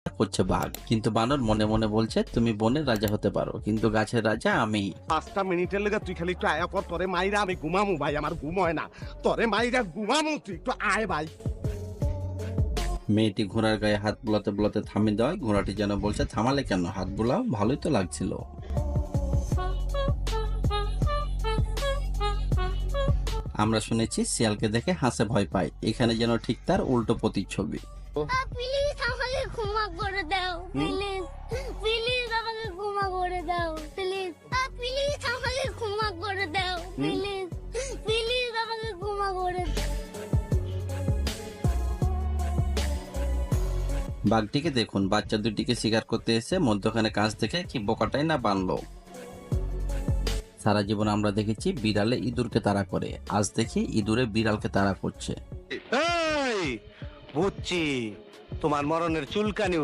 করছে বাঘ, কিন্তু বানর মনে মনে বলছে তুমি বনের রাজা হতে পারো, কিন্তু গাছের রাজা আমি। 5টা মিনিটের লেগে তুই খালি একটু আয়া পর, তোরে মাইরা আমি ঘুমামু ভাই, আমার ঘুম হয় না। তোরে মাইরা ঘুমামু, তুই একটু আয় ভাই। মেয়েটি ঘোড়ার গায়ে হাত বুলাতে বুলাতে থামিয়ে দেওয়ায় ঘোড়াটি যেন বলছে থামালে কেন, হাত বুলাও, ভালোই তো লাগছিল। আমরা শুনেছি শিয়ালকে দেখে হাসে ভয় পায়, এখানে যেন ঠিক তার উল্টো প্রতিচ্ছবি। প্লিজ আমাকে ক্ষমা করে দাও, প্লিজ প্লিজ আমাকে ক্ষমা করে দাও, প্লিজ প্লিজ আমাকে ক্ষমা করে দাও, প্লিজ প্লিজ আমাকে ক্ষমা করে দাও। বাঘটিকে দেখুন, বাচ্চা দুটিকে শিকার করতে এসে মধ্যখানে কাঁচ দেখে কি বোকাটাই না বানলো। সারা জীবন আমরা দেখেছি বিড়ালে ইঁদুরকে তাড়া করে, আজ দেখি ইঁদুরে বিড়ালকে তাড়া করছে। এই বুঝছি, তোমার মরণের চুলকানি